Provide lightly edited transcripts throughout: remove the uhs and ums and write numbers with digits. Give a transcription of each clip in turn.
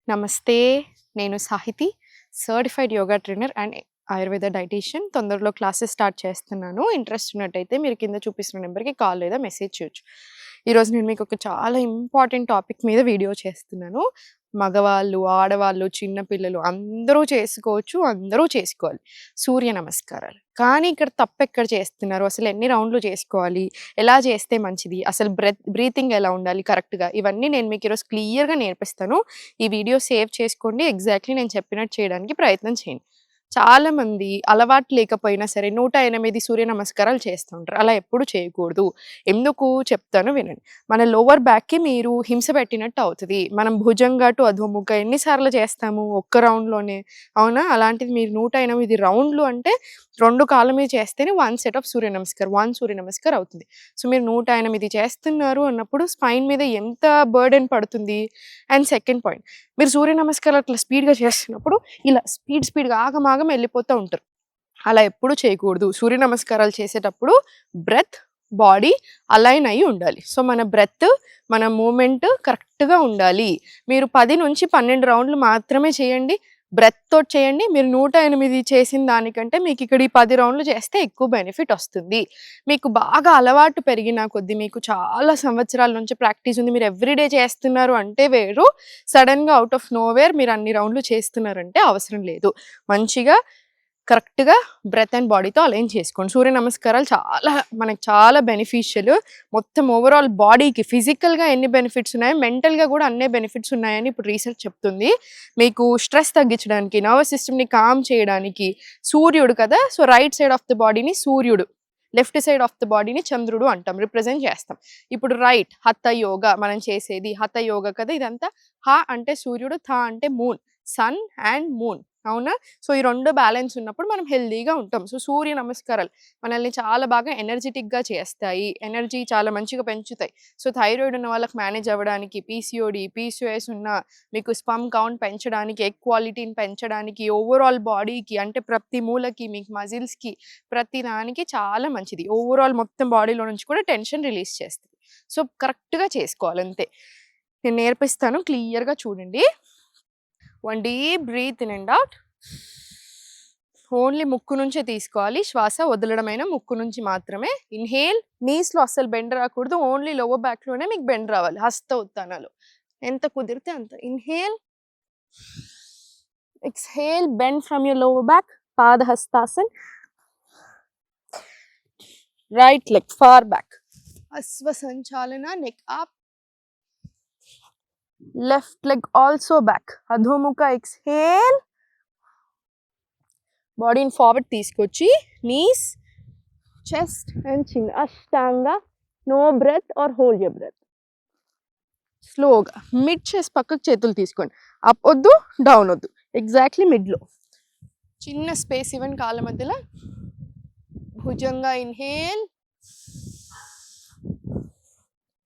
నమస్తే. నేను Sahithi, certified yoga trainer and Ayurveda dietitian. తొందరలో క్లాసెస్ స్టార్ట్ చేస్తున్నాను. ఇంట్రెస్ట్ ఉన్నట్టయితే మీరు కింద చూపిస్తున్న నెంబర్‌కి కాల్ లేదా మెసేజ్ చేయొచ్చు. ఈరోజు నేను మీకు ఒక చాలా ఇంపార్టెంట్ టాపిక్ మీద వీడియో చేస్తున్నాను. మగవాళ్ళు, ఆడవాళ్ళు, చిన్న పిల్లలు అందరూ చేసుకోవచ్చు, అందరూ చేసుకోవాలి సూర్య నమస్కారాలు. కానీ ఇక్కడ తప్పెక్కడ చేస్తున్నారు? అసలు ఎన్ని రౌండ్లు చేసుకోవాలి? ఎలా చేస్తే మంచిది? అసలు బ్రీతింగ్ ఎలా ఉండాలి కరెక్ట్‌గా? ఇవన్నీ నేను మీకు ఈరోజు క్లియర్‌గా నేర్పిస్తాను. ఈ వీడియో సేవ్ చేసుకోండి. ఎగ్జాక్ట్‌లీ నేను చెప్పినట్టు చేయడానికి ప్రయత్నం చేయండి. చాలామంది అలవాటు లేకపోయినా సరే 108 సూర్య నమస్కారాలు చేస్తూ ఉంటారు. అలా ఎప్పుడు చేయకూడదు. ఎందుకు చెప్తాను వినండి. మన లోవర్ బ్యాక్‌కి మీరు హింస పెట్టినట్టు అవుతది. మనం భుజంగా టు అధోముఖ ఎన్ని సార్లు చేస్తాము ఒక్క రౌండ్‌లోనే. అవునా? అలాంటిది మీరు 108 రౌండ్లు అంటే 2 కాళ్ళ మీద చేస్తేనే 1 సెట్ ఆఫ్ సూర్య నమస్కార్. 1 సూర్య నమస్కార్ అవుతుంది. సో మీరు 108 చేస్తున్నారు అన్నప్పుడు స్పైన్ మీద ఎంత బర్డెన్ పడుతుంది? అండ్ సెకండ్ పాయింట్, మీరు సూర్య నమస్కారాలు అట్లా స్పీడ్‌గా చేస్తున్నప్పుడు ఇలా స్పీడ్‌గా ఆగమాగం వెళ్ళిపోతూ ఉంటారు. అలా ఎప్పుడు చేయకూడదు. సూర్య నమస్కారాలు చేసేటప్పుడు బ్రెత్, బాడీ అలైన్ అయ్యి ఉండాలి. సో మన బ్రెత్, మన మూమెంట్ కరెక్ట్‌గా ఉండాలి. మీరు 10-12 రౌండ్లు మాత్రమే చేయండి. బ్రెత్‌తో చేయండి. మీరు 108 చేసిన దానికంటే మీకు ఇక్కడ ఈ 10 రౌండ్లు చేస్తే ఎక్కువ బెనిఫిట్ వస్తుంది. మీకు బాగా అలవాటు పెరిగిన కొద్దీ, మీకు చాలా సంవత్సరాల నుంచి ప్రాక్టీస్ ఉంది, మీరు ఎవ్రీడే చేస్తున్నారు అంటే వేరు. సడన్‌గా అవుట్ ఆఫ్ నోవేర్ మీరు అన్ని రౌండ్లు చేస్తున్నారంటే అవసరం లేదు. మంచిగా కరెక్ట్‌గా బ్రెత్ అండ్ బాడీతో అలైన్ చేసుకోండి. సూర్య నమస్కారాలు మనకు చాలా బెనిఫిషియల్. మొత్తం ఓవరాల్ బాడీకి ఫిజికల్‌గా ఎన్ని బెనిఫిట్స్ ఉన్నాయో మెంటల్‌గా కూడా అన్నే బెనిఫిట్స్ ఉన్నాయని ఇప్పుడు రీసెర్చ్ చెప్తుంది. మీకు స్ట్రెస్ తగ్గించడానికి, నర్వస్ సిస్టమ్‌ని కామ్ చేయడానికి. సూర్యుడు కదా, so right side of the బాడీని సూర్యుడు, లెఫ్ట్ సైడ్ ఆఫ్ ద బాడీని చంద్రుడు అంటాం, రిప్రజెంట్ చేస్తాం. ఇప్పుడు రైట్ హఠ యోగా మనం చేసేది హఠ యోగా కదా ఇదంతా. హ అంటే సూర్యుడు, థ అంటే మూన్, సన్ అండ్ మూన్. అవునా? సో ఈ 2 బ్యాలెన్స్ ఉన్నప్పుడు మనం హెల్తీగా ఉంటాం. సో సూర్య నమస్కారాలు మనల్ని చాలా బాగా ఎనర్జెటిక్‌గా చేస్తాయి. ఎనర్జీ చాలా మంచిగా పెంచుతాయి. సో థైరాయిడ్ ఉన్న వాళ్ళకి మేనేజ్ అవ్వడానికి, పీసీఓడీ, పీసీఓఎస్ ఉన్న మీకు స్పర్మ్ కౌంట్ పెంచడానికి, ఎగ్ క్వాలిటీని పెంచడానికి, ఓవరాల్ బాడీకి అంటే ప్రతి మూలకి, మీకు మజిల్స్‌కి ప్రతి దానికి చాలా మంచిది. ఓవరాల్ మొత్తం బాడీలో నుంచి కూడా టెన్షన్ రిలీజ్ చేస్తుంది. సో కరెక్ట్‌గా చేసుకోవాలి అంతే. నేను నేర్పిస్తాను, క్లియర్‌గా చూడండి. 1 deep breath in and out. Only ముక్కు నుంచే తీసుకోవాలి శ్వాస, వదలడమైన ముక్కు నుంచి మాత్రమే. ఇన్హేల్, నీస్లో అస్సలు బెండ్ రాకూడదు, ఓన్లీ లోవర్ బ్యాక్లోనే మీకు బెండ్ రావాలి. హస్త ఉత్తానాలు ఎంత కుదిరితే అంత. Inhale, exhale, bend from your lower back, Padahastasana. Right leg far back, Ashwa Sanchalana, neck up. Left leg also back, adhomukha. Exhale, body in forward తీసుకొచ్చి knees, chest and chin. Ashtanga, no breath or hold your breath. స్లోగా mid chest పక్కకు చేతులు తీసుకోండి. Up వద్దు, down వద్దు, exactly మిడ్లో చిన్న space ఇవ్వండి కాళ్ళ మధ్యలో. Bhujanga inhale,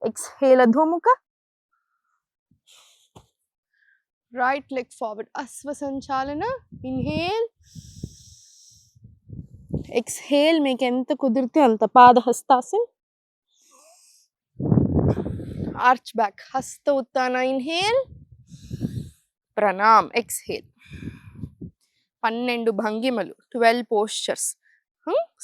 exhale Adhomukha. Right leg forward, Asva Sanchalana. Inhale, exhale, make enta kudirte anta, Padahastasana. Arch back, Hasta Uttana. Inhale, Pranam. Exhale. 12 భంగిమలు, 12 postures.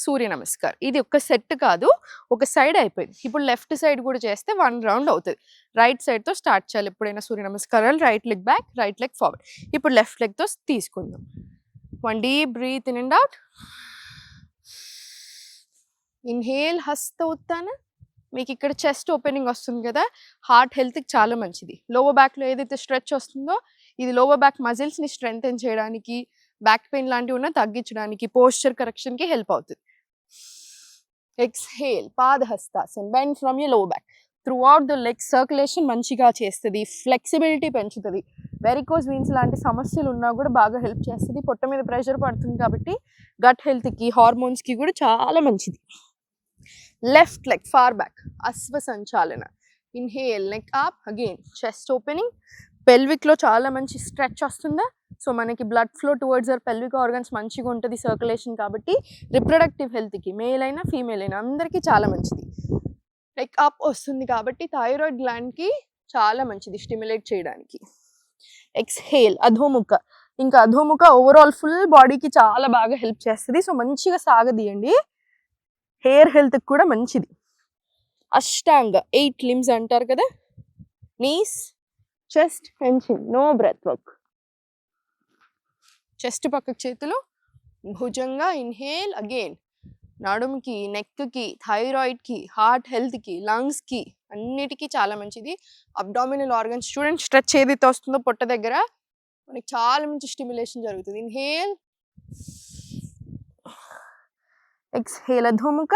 సూర్య నమస్కార్. ఇది ఒక సెట్ కాదు, ఒక సైడ్ అయిపోయింది. ఇప్పుడు లెఫ్ట్ సైడ్ కూడా చేస్తే 1 రౌండ్ అవుతుంది. రైట్ సైడ్తో స్టార్ట్ చేయాలి ఎప్పుడైనా సూర్య నమస్కారాలు. Right leg back, right leg forward. ఇప్పుడు లెఫ్ట్ లెగ్తో తీసుకుందాం. 1 deep breath in and out. Inhale, హస్త ఉత్తాన. మీకు ఇక్కడ చెస్ట్ ఓపెనింగ్ వస్తుంది కదా, హార్ట్ హెల్త్కి చాలా మంచిది. లోవర్ బ్యాక్లో ఏదైతే స్ట్రెచ్ వస్తుందో ఇది లోవర్ బ్యాక్ మజిల్స్ని స్ట్రెంగ్తెన్ చేయడానికి, బ్యాక్ పెయిన్ లాంటివి ఉన్న తగ్గించడానికి, పోస్చర్ కరెక్షన్కి హెల్ప్ అవుతుంది. Exhale, Padahastasan, bend from your lower back. Throughout the leg circulation మంచిగా చేస్తుంది, ఫ్లెక్సిబిలిటీ పెంచుతుంది. వెరికోస్ వీన్స్ లాంటి సమస్యలు ఉన్నా కూడా బాగా హెల్ప్ చేస్తుంది. పొట్ట మీద ప్రెషర్ పడుతుంది కాబట్టి గట్ హెల్త్కి, హార్మోన్స్కి కూడా చాలా మంచిది. Left leg far back, Ashwa Sanchalana. Inhale, neck up, again chest opening. పెల్విక్లో చాలా మంచి స్ట్రెచ్ వస్తుందా, సో మనకి blood flow towards our pelvic organs మంచిగా ఉంటుంది సర్క్యులేషన్ కాబట్టి. రిప్రొడక్టివ్ హెల్త్కి మేల్ అయినా ఫీమేల్ అయినా అందరికీ చాలా మంచిది. నెక్ అప్ వస్తుంది కాబట్టి థైరాయిడ్ గ్లాండ్కి చాలా మంచిది స్టిమ్యులేట్ చేయడానికి. ఎక్స్హేల్ అధోముఖ. ఇంకా అధోముఖ ఓవరాల్ ఫుల్ బాడీకి చాలా బాగా హెల్ప్ చేస్తుంది. సో మంచిగా సాగదీయండి, హెయిర్ హెల్త్కి కూడా మంచిది. అష్టాంగ 8 limbs అంటారు కదా. Knees, chest and chin. No breath work. Chest పక్కకు చేతులు, భుజంగా ఇన్హేల్ అగైన్. నడుముకి, నెక్కి, థైరాయిడ్కి, హార్ట్ హెల్త్కి, లంగ్స్కి అన్నిటికీ చాలా మంచిది. అబ్డామినల్ ఆర్గన్స్ చూడండి, స్ట్రెచ్ ఏదైతే వస్తుందో పొట్ట దగ్గర మనకి చాలా మంచి స్టిమ్యులేషన్ జరుగుతుంది. Inhale, exhale Adhomukha.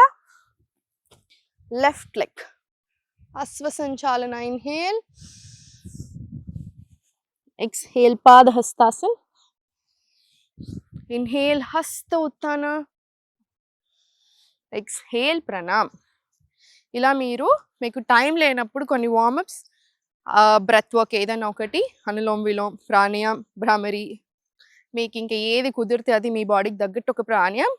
Left leg Ashwasanchalana. Inhale, exhale Padahastasana. Inhale Hasta Utthana, exhale Pranam. ఇలా మీకు టైం లేనప్పుడు కొన్ని వార్మప్స్, బ్రెత్ వర్క్ ఏదైనా ఒకటి, అనులోమ్ విలోమ్, ప్రాణాయామ్, భ్రామరి, మీకు ఇంకా ఏది కుదిరితే అది మీ బాడీకి తగ్గట్టు ఒక ప్రాణాయామ్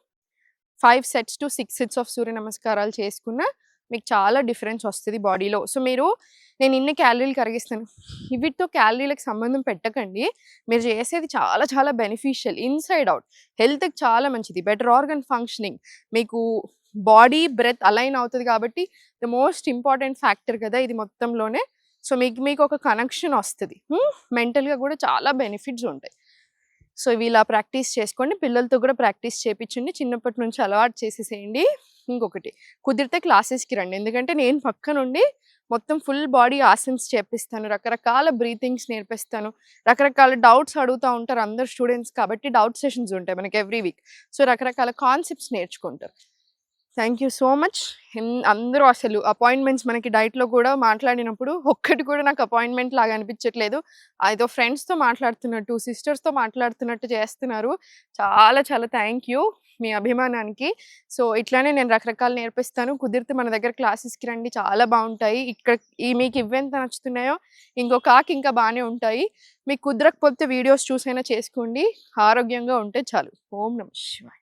5 sets to 6 sets ఆఫ్ సూర్య నమస్కారాలు చేసుకున్న మీకు చాలా డిఫరెన్స్ వస్తుంది బాడీలో. సో నేను ఇన్ని క్యాలరీలు కరిగిస్తాను, వీటితో క్యాలరీలకు సంబంధం పెట్టకండి. మీరు చేసేది చాలా చాలా బెనిఫిషియల్, ఇన్సైడ్ అవుట్ హెల్త్కి చాలా మంచిది. బెటర్ ఆర్గన్ ఫంక్షనింగ్, మీకు బాడీ బ్రెత్ అలైన్ అవుతుంది కాబట్టి ద మోస్ట్ ఇంపార్టెంట్ ఫ్యాక్టర్ కదా ఇది మొత్తంలోనే. సో మీకు ఒక కనెక్షన్ వస్తుంది, మెంటల్గా కూడా చాలా బెనిఫిట్స్ ఉంటాయి. సో ఇవి ఇలా ప్రాక్టీస్ చేసుకోండి, పిల్లలతో కూడా ప్రాక్టీస్ చేయించండి, చిన్నప్పటి నుంచి అలవాటు చేసేసేయండి. ఇంకొకటి కుదిరితే క్లాసెస్కి రండి, ఎందుకంటే నేను పక్క నుండి మొత్తం ఫుల్ బాడీ ఆసన్స్ చేపిస్తాను, రకరకాల బ్రీతింగ్స్ నేర్పిస్తాను, రకరకాల డౌట్స్ అడుగుతూ ఉంటారు అందరు స్టూడెంట్స్ కాబట్టి డౌట్ సెషన్స్ ఉంటాయి మనకి ఎవ్రీ వీక్. సో రకరకాల కాన్సెప్ట్స్ నేర్చుకుంటారు. Thank you so much. అందరూ అసలు అపాయింట్మెంట్స్ మనకి డైట్లో కూడా మాట్లాడినప్పుడు ఒక్కటి కూడా నాకు అపాయింట్మెంట్ లాగా అనిపించట్లేదు, ఏదో ఫ్రెండ్స్తో మాట్లాడుతున్నట్టు, సిస్టర్స్తో మాట్లాడుతున్నట్టు చేస్తున్నారు. చాలా చాలా థ్యాంక్ యూ మీ అభిమానానికి. సో ఇట్లానే నేను రకరకాలు నేర్పిస్తాను, కుదిరితే మన దగ్గర క్లాసెస్కి రండి, చాలా బాగుంటాయి. ఇక్కడ మీకు ఇవెంత నచ్చుతున్నాయో ఇంకొకకి ఇంకా బాగానే ఉంటాయి. మీకు కుదరకపోతే వీడియోస్ చూసైనా చేసుకోండి, ఆరోగ్యంగా ఉంటే చాలు. ఓం నమః శివాయ.